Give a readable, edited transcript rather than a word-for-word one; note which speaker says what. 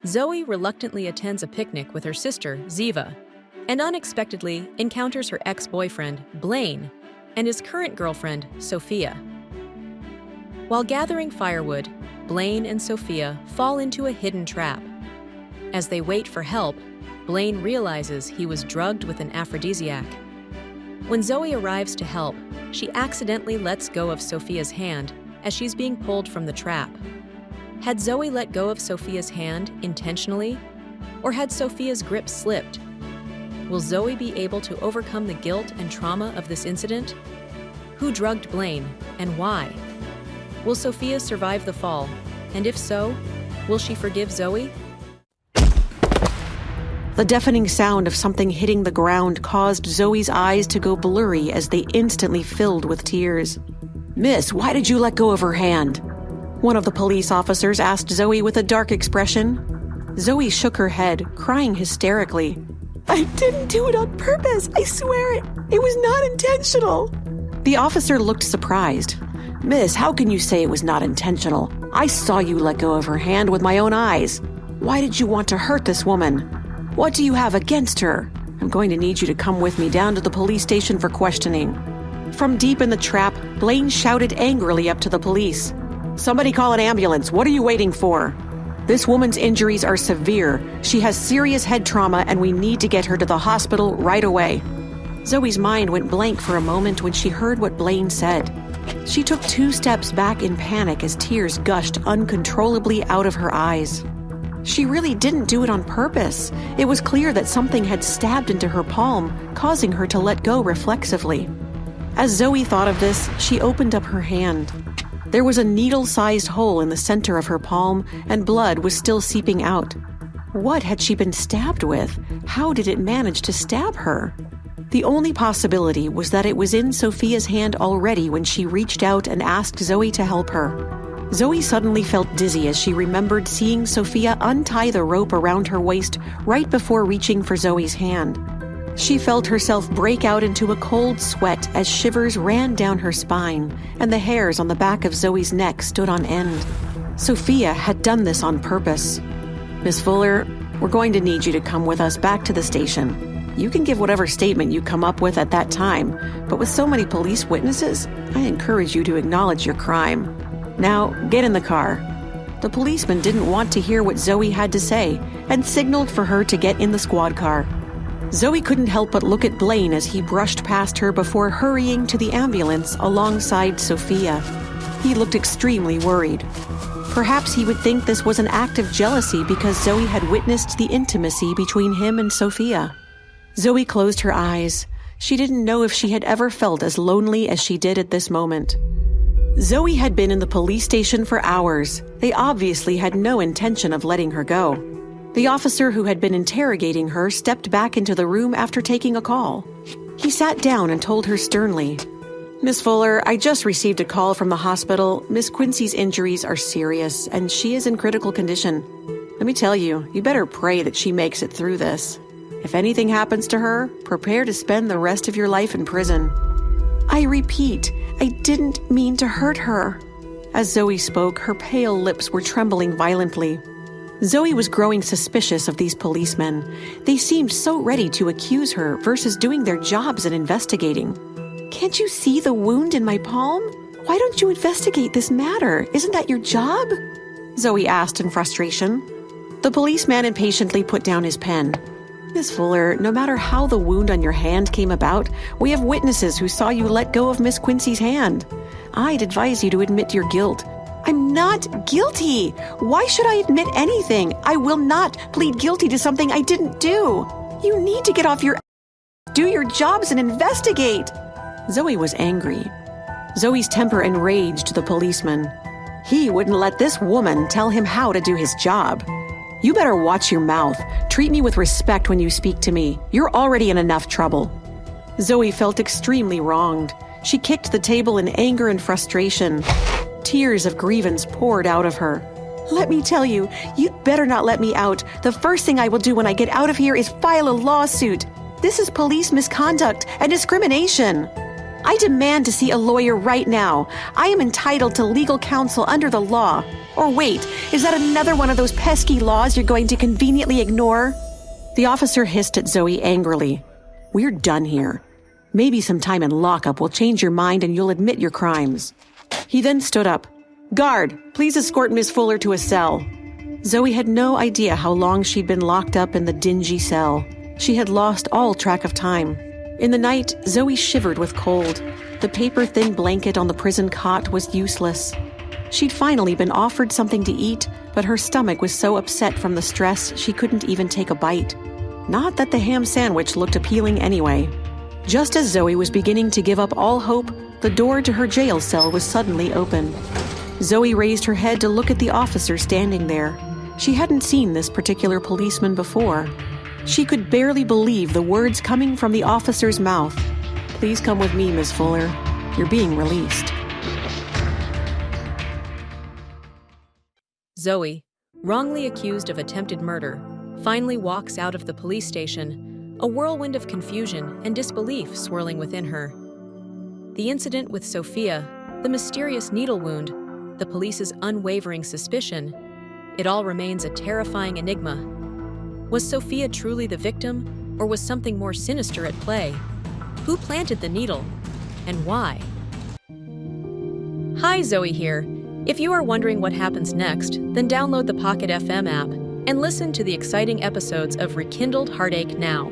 Speaker 1: Zoey reluctantly attends a picnic with her sister, Ziva, and unexpectedly encounters her ex-boyfriend, Blaine, and his current girlfriend, Sofia. While gathering firewood, Blaine and Sofia fall into a hidden trap. As they wait for help, Blaine realizes he was drugged with an aphrodisiac. When Zoey arrives to help, she accidentally lets go of Sofia's hand as she's being pulled from the trap. Had Zoey let go of Sofia's hand intentionally, or had Sofia's grip slipped? Will Zoey be able to overcome the guilt and trauma of this incident? Who drugged Blaine, and why? Will Sofia survive the fall? And if so, will she forgive Zoey?
Speaker 2: The deafening sound of something hitting the ground caused Zoey's eyes to go blurry as they instantly filled with tears. "Miss, why did you let go of her hand?" One of the police officers asked Zoey with a dark expression. Zoey shook her head, crying hysterically. "I didn't do it on purpose, I swear it. It was not intentional." The officer looked surprised. "Miss, how can you say it was not intentional? I saw you let go of her hand with my own eyes. Why did you want to hurt this woman? What do you have against her? I'm going to need you to come with me down to the police station for questioning." From deep in the trap, Blaine shouted angrily up to the police. "Somebody call an ambulance. What are you waiting for? This woman's injuries are severe. She has serious head trauma and we need to get her to the hospital right away." Zoey's mind went blank for a moment when she heard what Blaine said. She took 2 steps back in panic as tears gushed uncontrollably out of her eyes. She really didn't do it on purpose. It was clear that something had stabbed into her palm, causing her to let go reflexively. As Zoey thought of this, she opened up her hand. There was a needle-sized hole in the center of her palm, and blood was still seeping out. What had she been stabbed with? How did it manage to stab her? The only possibility was that it was in Sofia's hand already when she reached out and asked Zoey to help her. Zoey suddenly felt dizzy as she remembered seeing Sofia untie the rope around her waist right before reaching for Zoey's hand. She felt herself break out into a cold sweat as shivers ran down her spine, and the hairs on the back of Zoey's neck stood on end. Sofia had done this on purpose. "Miss Fuller, we're going to need you to come with us back to the station. You can give whatever statement you come up with at that time, but with so many police witnesses, I encourage you to acknowledge your crime. Now, get in the car." The policeman didn't want to hear what Zoey had to say and signaled for her to get in the squad car. Zoey couldn't help but look at Blaine as he brushed past her before hurrying to the ambulance alongside Sofia. He looked extremely worried. Perhaps he would think this was an act of jealousy because Zoey had witnessed the intimacy between him and Sofia. Zoey closed her eyes. She didn't know if she had ever felt as lonely as she did at this moment. Zoey had been in the police station for hours. They obviously had no intention of letting her go. The officer who had been interrogating her stepped back into the room after taking a call. He sat down and told her sternly, "Miss Fuller, I just received a call from the hospital. Miss Quincy's injuries are serious, and she is in critical condition. Let me tell you, you better pray that she makes it through this. If anything happens to her, prepare to spend the rest of your life in prison." "I repeat, I didn't mean to hurt her." As Zoey spoke, her pale lips were trembling violently. Zoey was growing suspicious of these policemen. They seemed so ready to accuse her versus doing their jobs and investigating. "Can't you see the wound in my palm? Why don't you investigate this matter? Isn't that your job?" Zoey asked in frustration. The policeman impatiently put down his pen. "Miss Fuller, no matter how the wound on your hand came about, we have witnesses who saw you let go of Miss Quincy's hand. I'd advise you to admit your guilt." "I'm not guilty. Why should I admit anything? I will not plead guilty to something I didn't do. You need to get off your do your jobs and investigate." Zoey was angry. Zoey's temper enraged the policeman. He wouldn't let this woman tell him how to do his job. "You better watch your mouth. Treat me with respect when you speak to me. You're already in enough trouble." Zoey felt extremely wronged. She kicked the table in anger and frustration. Tears of grievance poured out of her. "Let me tell you, you'd better not let me out. The first thing I will do when I get out of here is file a lawsuit. This is police misconduct and discrimination." I demand to see a lawyer right now. I am entitled to legal counsel under the law. Or wait, is that another one of those pesky laws you're going to conveniently ignore? The officer hissed at Zoey angrily. We're done here. Maybe some time in lockup will change your mind and you'll admit your crimes. He then stood up. Guard, please escort Miss Fuller to a cell. Zoey had no idea how long she'd been locked up in the dingy cell. She had lost all track of time. In the night, Zoey shivered with cold. The paper-thin blanket on the prison cot was useless. She'd finally been offered something to eat, but her stomach was so upset from the stress she couldn't even take a bite. Not that the ham sandwich looked appealing anyway. Just as Zoey was beginning to give up all hope, the door to her jail cell was suddenly open. Zoey raised her head to look at the officer standing there. She hadn't seen this particular policeman before. She could barely believe the words coming from the officer's mouth. Please come with me, Miss Fuller. You're being released.
Speaker 1: Zoey, wrongly accused of attempted murder, finally walks out of the police station, a whirlwind of confusion and disbelief swirling within her. The incident with Sofia, the mysterious needle wound, the police's unwavering suspicion, it all remains a terrifying enigma. Was Sofia truly the victim, or was something more sinister at play? Who planted the needle, and why? Hi, Zoey here. If you are wondering what happens next, then download the Pocket FM app and listen to the exciting episodes of Rekindled Heartache now.